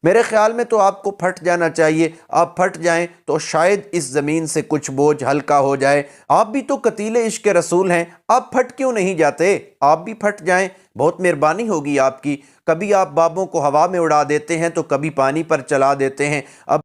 میرے خیال میں تو آپ کو پھٹ جانا چاہیے. آپ پھٹ جائیں تو شاید اس زمین سے کچھ بوجھ ہلکا ہو جائے. آپ بھی تو قتیل عشق رسول ہیں, آپ پھٹ کیوں نہیں جاتے؟ آپ بھی پھٹ جائیں, بہت مہربانی ہوگی آپ کی. کبھی آپ بابوں کو ہوا میں اڑا دیتے ہیں تو کبھی پانی پر چلا دیتے ہیں. اب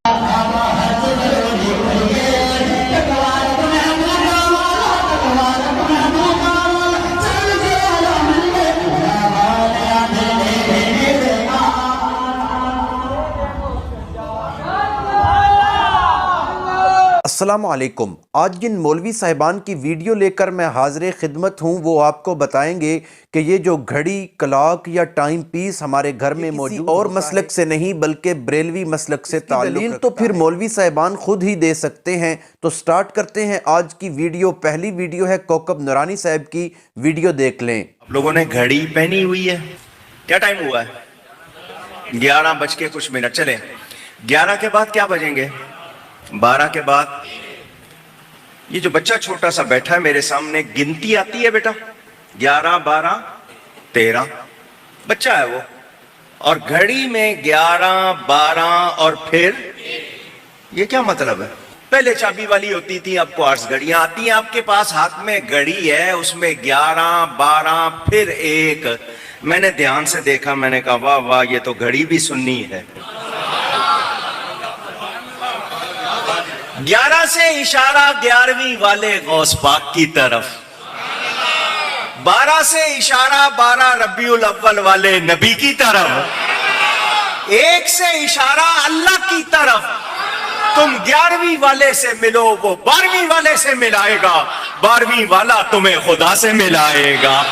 السلام علیکم. آج جن مولوی صاحبان کی ویڈیو لے کر میں حاضر خدمت ہوں وہ آپ کو بتائیں گے کہ یہ جو گھڑی، کلاک یا ٹائم پیس ہمارے گھر میں موجود اور مسلک سے نہیں بلکہ بریلوی مسلک سے تعلق رکھتا ہے. دلیل تو پھر مولوی صاحبان خود ہی دے سکتے ہیں. تو سٹارٹ کرتے ہیں آج کی ویڈیو. پہلی ویڈیو ہے کوکب نورانی صاحب کی, ویڈیو دیکھ لیں. لوگوں نے گھڑی پہنی ہوئی ہے. کیا ٹائم ہوا ہے؟ 11:00 چلے 11 کے بعد کیا بجیں گے؟ 12 کے بعد. یہ جو بچہ چھوٹا سا بیٹھا ہے میرے سامنے, گنتی آتی ہے بیٹا؟ 11 12 13 بچہ ہے وہ, اور گھڑی میں 11 12 اور پھر یہ کیا مطلب ہے؟ پہلے چابی والی ہوتی تھی, اب کوارٹز گھڑیاں آتی ہیں آپ کے پاس. ہاتھ میں گھڑی ہے, اس میں 11 12 پھر 1. میں نے دھیان سے دیکھا, میں نے کہا واہ واہ, یہ تو گھڑی بھی سنی ہے. 11 سے اشارہ 11ویں والے غوث پاک کی طرف, 12 سے اشارہ 12 ربیع الاول والے نبی کی طرف, 1 سے اشارہ اللہ کی طرف. تم 11ویں والے سے ملو, وہ 12ویں والے سے ملائے گا, 12ویں والا تمہیں خدا سے ملائے گا.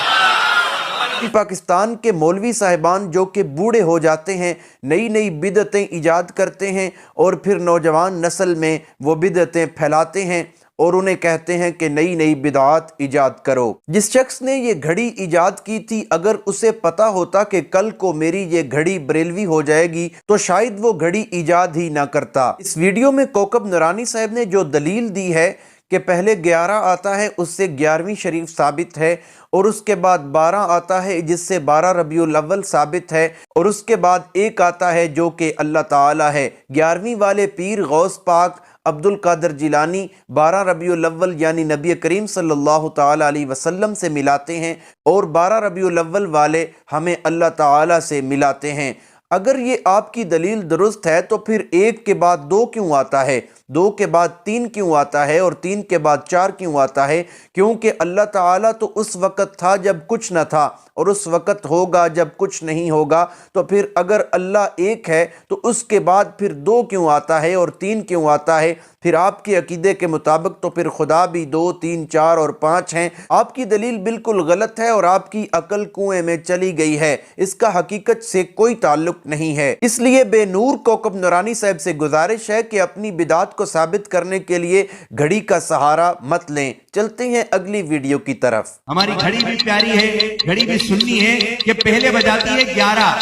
پاکستان کے مولوی صاحبان جو کہ بوڑھے ہو جاتے ہیں, نئی نئی بدعتیں ایجاد کرتے ہیں اور پھر نوجوان نسل میں وہ بدعتیں پھیلاتے ہیں اور انہیں کہتے ہیں کہ نئی نئی بدعات ایجاد کرو. جس شخص نے یہ گھڑی ایجاد کی تھی, اگر اسے پتا ہوتا کہ کل کو میری یہ گھڑی بریلوی ہو جائے گی تو شاید وہ گھڑی ایجاد ہی نہ کرتا. اس ویڈیو میں کوکب نورانی صاحب نے جو دلیل دی ہے کہ پہلے 11 آتا ہے, اس سے 11ویں شریف ثابت ہے, اور اس کے بعد 12 آتا ہے جس سے 12 ربیع الاول ثابت ہے, اور اس کے بعد 1 آتا ہے جو کہ اللہ تعالی ہے. 11ویں والے پیر غوث پاک عبد القادر جیلانی 12 ربیع الاول یعنی نبی کریم صلی اللہ تعالی علیہ وسلم سے ملاتے ہیں, اور 12 ربیع الاول والے ہمیں اللہ تعالی سے ملاتے ہیں. اگر یہ آپ کی دلیل درست ہے تو پھر 1 کے بعد 2 کیوں آتا ہے, 2 کے بعد 3 کیوں آتا ہے, اور 3 کے بعد 4 کیوں آتا ہے؟ کیونکہ اللہ تعالیٰ تو اس وقت تھا جب کچھ نہ تھا, اور اس وقت ہوگا جب کچھ نہیں ہوگا. تو پھر اگر اللہ 1 ہے تو اس کے بعد پھر 2 کیوں آتا ہے اور 3 کیوں آتا ہے؟ پھر آپ کے عقیدے کے مطابق تو پھر خدا بھی 2 3 4 اور 5 ہیں. آپ کی دلیل بالکل غلط ہے اور آپ کی عقل کنویں میں چلی گئی ہے, اس کا حقیقت سے کوئی تعلق نہیں ہے. اس لیے بے نور کوکب نورانی صاحب سے گزارش ہے کہ اپنی بدعات کو ثابت کرنے کے لیے گھڑی کا سہارا مت لیں. چلتے ہیں اگلی ویڈیو کی طرف. ہماری گھڑی بھی پیاری ہے, گھڑی بھی سننی ہے. یہ پہلے بجاتی ہے 11,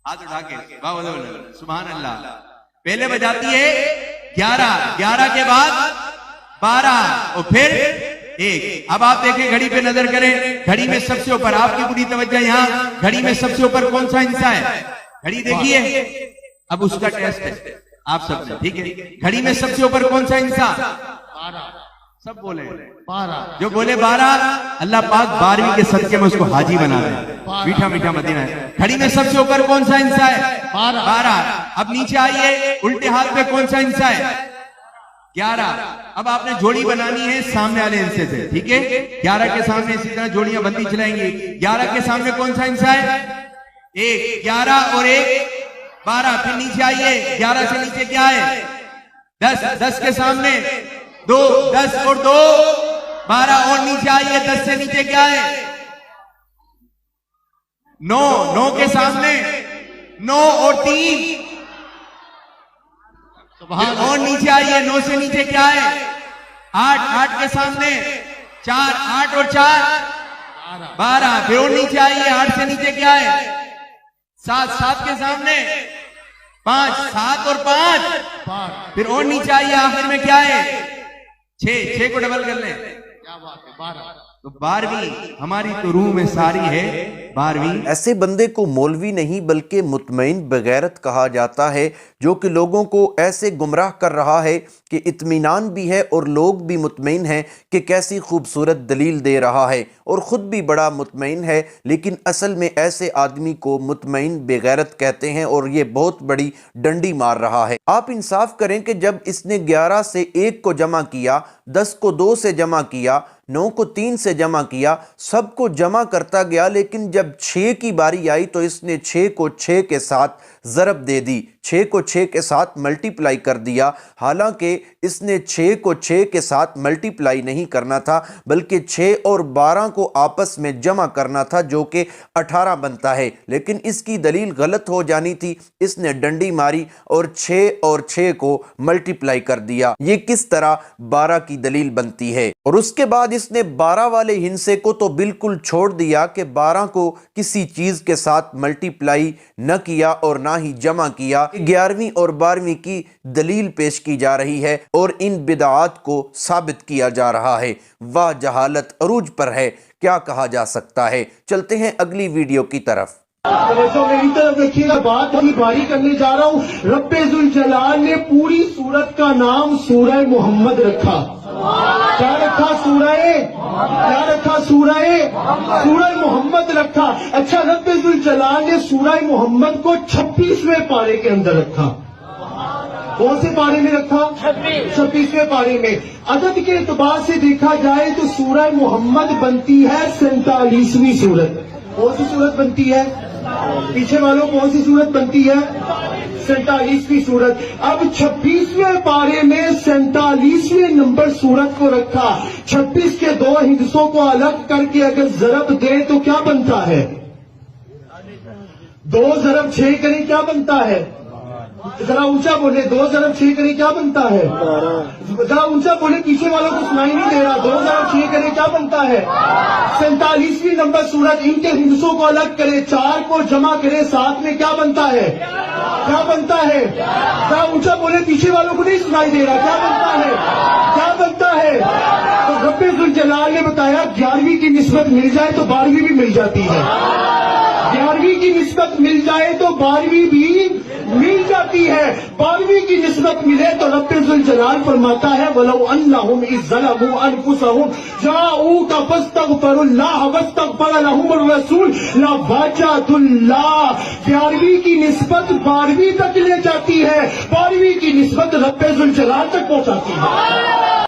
ہاتھ اٹھا کے سبحان اللہ. پہلے بجاتی ہے 11, 11 کے بعد 12 اور پھر 1. اب آپ دیکھیں گھڑی پہ نظر کریں, گھڑی میں سب سے اوپر, آپ کی پوری توجہ یہاں, گھڑی میں سب سے اوپر کون سا حصہ ہے؟ گھڑی دیکھیے, اب اس کا ٹیسٹ ہے آپ سب سے, ٹھیک ہے. گھڑی میں سب سے اوپر کون سا حصہ؟ 12. سب بولے 12. جو بولے 12, اللہ پاک 12ویں کے صدقے میں اس کو حاجی بنا دے. میٹھا میٹھا مدینہ ہے. گھڑی میں سب سے اوپر کون سا حصہ ہے؟ 12. اب نیچے آئیے, الٹے ہاتھ پہ کون سا حصہ ہے؟ 11. اب آپ نے جوڑی بنانی ہے سامنے والے حصے سے, ٹھیک ہے. 11 کے سامنے اسی طرح جوڑیاں بندی چلائیں گی. 11 کے سامنے کون سا حصہ ہے؟ 1. 11 اور 1 12. پھر نیچے آئیے, 11 سے نیچے کیا ہے؟ 10. 10 کے سامنے 2, 10 اور 2 12. اور نیچے آئیے, 10 سے نیچے کیا ہے؟ 9. 9 کے سامنے 9 اور 3. اور نیچے آئیے, 9 سے نیچے کیا ہے؟ 8. 8 کے سامنے 4. 8 اور 4 12. پھر اور نیچے آئیے, 8 سے نیچے کیا ہے؟ 7. 7 کے سامنے 5. 7 اور 5 پھر اور نیچے آئیے, آخر میں کیا ہے؟ 6. 6 کو ڈبل کر لیں, کیا بات ہے, 12. तो 12वीं हमारी तो रूह में सारी है 12वीं। ऐसे बंदे को मौलवी नहीं बल्कि मुतमईन बगैरत कहा जाता है, जो कि लोगों को ऐसे गुमराह कर रहा है कि इत्मीनान भी है और लोग भी मुतमईन हैं कि कैसी खूबसूरत दलील दे रहा है, और ख़ुद भी बड़ा मुतमईन है, लेकिन असल में ऐसे आदमी को मुतमईन बेगैरत कहते हैं और ये बहुत बड़ी डंडी मार रहा है। आप इंसाफ करें कि जब इसने 11 से 1 को जमा किया, 10 को 2 से जमा किया, 9 को 3 से जमा किया, सबको जमा करता गया, लेकिन जब 6 की बारी आई तो इसने 6 को 6 के साथ ज़रब दे दी, 6 को 6 के साथ मल्टीप्लाई कर दिया। हालांकि इसने 6 को 6 के साथ मल्टीप्लाई नहीं करना था, बल्कि 6 और 12 को आपस में जमा करना था, जो कि 18 बनता है, लेकिन इसकी दलील गलत हो जानी थी। इसने डंडी मारी और 6 को मल्टीप्लाई कर दिया। ये किस तरह 12 की दलील बनती है? और उसके बाद इसने 12 वाले हिस्से को तो बिल्कुल छोड़ दिया कि 12 को किसी चीज के साथ मल्टीप्लाई न किया और ना ही जमा किया। 11वीं और 12वीं की दलील पेश की जा रही है और इन बिदआत को साबित किया जा रहा है। वाह जहालत अरूज पर है, क्या कहा जा सकता है। चलते हैं अगली वीडियो की तरफ। तो मेरी तरफ देखिएगा, बात अभी बारी करने जा रहा हूँ। रब्बे जुल जलाल ने पूरी सूरत का नाम सूरह मोहम्मद रखा। क्या रखा? सूरह मोहम्मद रखा। अच्छा, रब्बे जुल जलाल ने सूरह मोहम्मद को 26वें पारे के अंदर रखा। कौन से पारे में रखा? 26वें पारे में। अदद के एतबार से देखा जाए तो सूरह मोहम्मद बनती है 47वीं सूरत। कौन सी सूरत बनती है? पीछे वालों, कौन सी सूरत बनती है? 47वीं सूरत। अब 26वें पारे में 47वें नंबर सूरत को रखा। 26 के 2 हिस्सों को अलग करके अगर ज़रब दे तो क्या बनता है? 2 ज़रब 6 करें, क्या बनता है? जरा ऊंचा बोले। 2 ज़रब 6 करें, क्या बनता है? जरा ऊंचा बोले, पीछे वालों को सुनाई नहीं दे रहा। 2 ज़रब 6 करें, क्या बनता है? 47वीं नंबर सूरत। इनके हिस्सों को अलग करे, 4 को जमा करे, 7 में क्या बनता है? क्या बनता है? जरा ऊंचा बोले, पीछे वालों को नहीं सुनाई दे रहा। क्या बनता है? क्या बनता है? तो रब्बे जुल जलाल ने बताया 11वीं की निस्बत मिल जाए तो 12वीं भी मिल जाती है। 11वीं की निस्बत मिल जाए तो 12वीं भी मिल जाती है। 12वीं की निस्बत मिले तो रब्बे जुल जलाल फरमाता है, वलौ अन्नहुम इज़ ज़लमू अनफुसहुम जाऊका फस्तगफिरुल्लाह वस्तगफर लहुमुर रसूल लवजदुल्लाह। 11वीं की निस्बत 12वीं तक ले जाती है, 12वीं की निस्बत रब्बे जुल जलाल तक पहुंचाती है।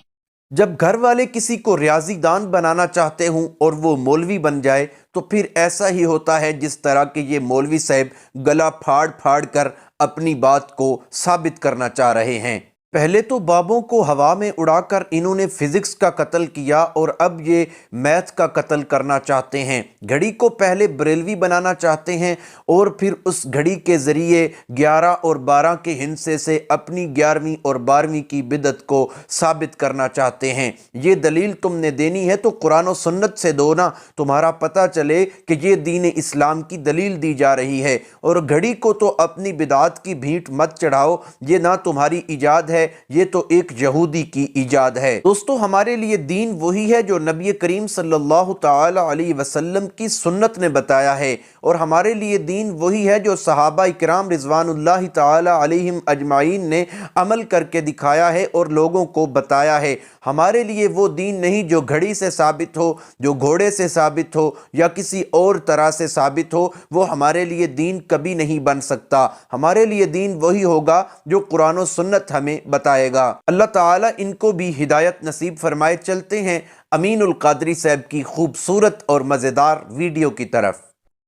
जब घर वाले किसी को रियाजीदान बनाना चाहते हों और वो मौलवी बन जाए तो फिर ऐसा ही होता है जिस तरह के ये मौलवी साहब गला फाड़ फाड़ कर अपनी बात को साबित करना चाह रहे हैं। पहले तो बाबों को हवा में उड़ाकर इन्होंने फिजिक्स का कत्ल किया और अब ये मैथ का कत्ल करना चाहते हैं। घड़ी को पहले बरेलवी बनाना चाहते हैं और फिर उस घड़ी के ज़रिए 11 और 12 के हिस्से से अपनी 11वीं और 12वीं की बिदत को साबित करना चाहते हैं। ये दलील तुमने देनी है तो कुरान और सुन्नत से दो ना, तुम्हारा पता चले कि ये दीन इस्लाम की दलील दी जा रही है। और घड़ी को तो अपनी बिदात की भींट मत चढ़ाओ, ये ना तुम्हारी ईजाद है, ये तो एक यहूदी की इजाद है। दोस्तों, हमारे लिए दीन वही है जो नबी करीम सल्लल्लाहु ताला अलैहि वसल्लम की सुन्नत ने बताया है, और हमारे लिए दीन वही है जो सहाबा इकराम रिज़वानुल्लाहि ताला अलैहिम अजमाइन ने अमल करके दिखाया है और लोगों को बताया है। हमारे लिए वो दीन नहीं जो घड़ी से साबित हो, जो घोड़े से साबित हो या किसी और तरह से साबित हो, वो हमारे लिए दीन कभी नहीं बन सकता। हमारे लिए दीन वही होगा जो कुरान और सुन्नत हमें बताएगा। अल्लाह ताला इनको भी हिदायत नसीब फरमाए। चलते हैं अमीनुल कादरी साहब की खूबसूरत और मज़ेदार वीडियो की तरफ।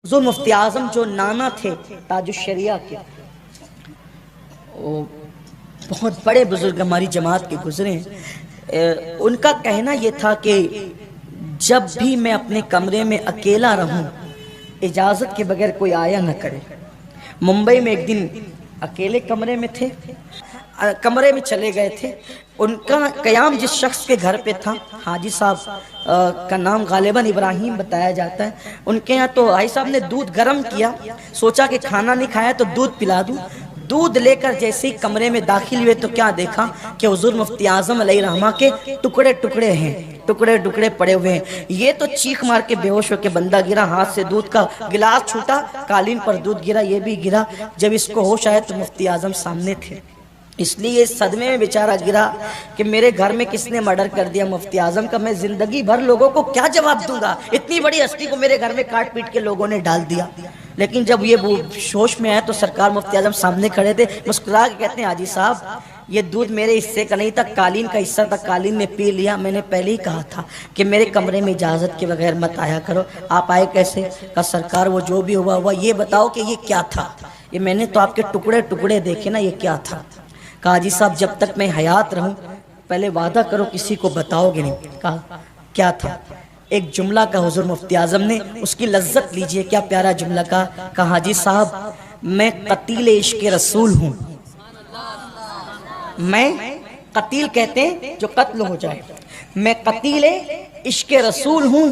हुज़ूर मुफ्ती आज़म जो नाना थे ताजुश शरिया के, वो बहुत बड़े बुजुर्ग हमारी जमात के गुजरे हैं। उनका कहना ये था कि जब भी मैं अपने कमरे में अकेला रहूं, इजाज़त के बगैर कोई आया न करे। मुंबई में एक दिन अकेले कमरे में थे, कमरे में चले गए थे। उनका क़याम जिस शख्स के घर पे था, हाजी साहब का नाम गालिबन इब्राहिम बताया जाता है। उनके यहाँ तो हाजी साहब ने दूध गर्म किया, सोचा कि खाना नहीं खाया तो दूध पिला दूँ। दूध लेकर जैसे ही कमरे में दाखिल हुए तो क्या देखा कि हुजूर मुफ्ती आज़म अलैहि रहमा के टुकड़े टुकड़े हैं। टुकड़े टुकड़े पड़े हुए हैं। ये तो चीख मार के बेहोश होकर बंदा गिरा, हाथ से दूध का गिलास छूटा, कालीन पर दूध गिरा, ये भी गिरा। जब इसको होश आया तो मुफ्ती आजम सामने थे, इसलिए इस सदमे में बेचारा गिरा कि मेरे घर में किसने मर्डर कर दिया मुफ्ती आजम का। मैं जिंदगी भर लोगों को क्या जवाब दूंगा, इतनी बड़ी हस्ती को मेरे घर में काट पीट के लोगों ने डाल दिया। लेकिन जब ये वो होश में आया तो सरकार मुफ्ती आजम सामने खड़े थे, मुस्कुरा के कहते हैं हाजी साहब ये दूध मेरे हिस्से का नहीं था, कालीन का हिस्सा था, कालीन ने पी लिया। मैंने पहले ही कहा था कि मेरे कमरे में इजाजत के बगैर मत आया करो। आप आए कैसे? कहा सरकार वो जो भी हुआ हुआ, ये बताओ कि ये क्या था। ये मैंने तो आपके टुकड़े टुकड़े देखे ना, ये क्या था। कहा हाजी साहब जब तक मैं हयात रहूं पहले वादा करो किसी को बताओगे नहीं। कहा क्या था? एक जुमला का हुजूर मुफ्ती आजम ने, उसकी लज्जत लीजिए, क्या प्यारा जुमला का। कहा हाजी साहब मैं कतील इश्क रसूल हूं। मैं कतील कहते हैं जो कत्ल हो जाए, मैं कतील इश्क रसूल हूं,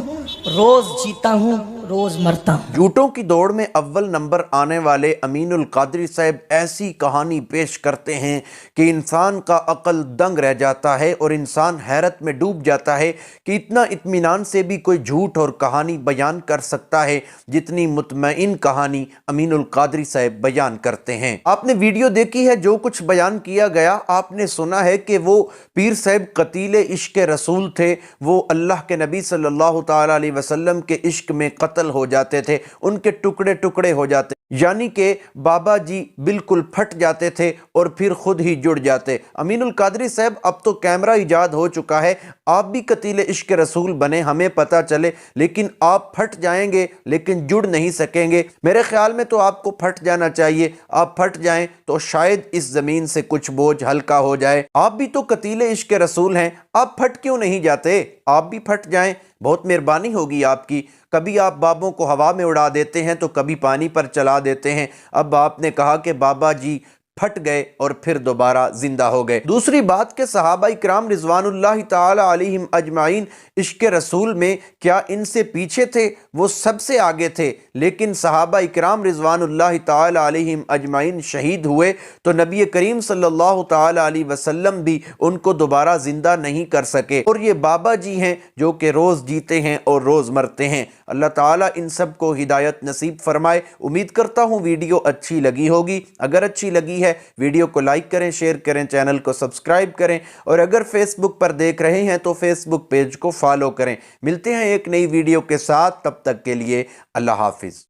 रोज जीता हूं रोज मरता हूं। झूठों की दौड़ में अव्वल नंबर आने वाले अमीनुल कादरी साहब ऐसी कहानी पेश करते हैं कि इंसान का अक्ल दंग रह जाता है और इंसान हैरत में डूब जाता है कि इतना इत्मीनान से भी कोई झूठ और कहानी बयान कर सकता है जितनी मुतमईन कहानी अमीनुल कादरी साहब बयान करते हैं। आपने वीडियो देखी है, जो कुछ बयान किया गया आपने सुना है कि वो पीर साहब कतील इश्क रसूल थे, वो अल्लाह के नबी सल्लल्लाहु ताला अलैहि वसल्लम के इश्क में कत्ल हो जाते थे, उनके टुकड़े टुकड़े हो जाते, यानी कि बाबा जी बिल्कुल फट जाते थे और फिर खुद ही जुड़ जाते। अमीनुल कादरी साहब अब तो कैमरा इजाद हो चुका है, आप भी कतील इश्क रसूल बने, हमें पता चले, लेकिन आप फट जाएंगे लेकिन जुड़ नहीं सकेंगे। मेरे ख्याल में तो आपको फट जाना चाहिए, आप फट जाएं तो शायद इस जमीन से कुछ बोझ हल्का हो जाए। आप भी तो कतील इश्क रसूल हैं, आप फट क्यों नहीं जाते? आप भी फट जाएं, बहुत मेहरबानी होगी आपकी। कभी आप बाबों को हवा में उड़ा देते हैं तो कभी पानी पर चला देते हैं। अब आपने कहा कि बाबा जी फट गए और फिर दोबारा जिंदा हो गए। दूसरी बात के सहाबा इकराम रिजवानुल्लाह ताला अलैहिम अजमाइन इश्क रसूल में क्या इनसे पीछे थे? वो सबसे आगे थे, लेकिन सहाबा इकराम रिजवानुल्लाह ताला अलैहिम अजमाइन शहीद हुए तो नबी करीम सल्लल्लाहु ताला अलैहि वसल्लम भी उनको दोबारा जिंदा नहीं कर सके। और ये बाबा जी हैं जो कि रोज़ जीते हैं और रोज़ मरते हैं। अल्लाह ताला इन सब को हिदायत नसीब फरमाए। उम्मीद करता हूँ वीडियो अच्छी लगी होगी। अगर अच्छी लगी है वीडियो को लाइक करें, शेयर करें, चैनल को सब्सक्राइब करें और अगर फेसबुक पर देख रहे हैं तो फेसबुक पेज को फॉलो करें। मिलते हैं एक नई वीडियो के साथ, तब तक के लिए अल्लाह हाफिज।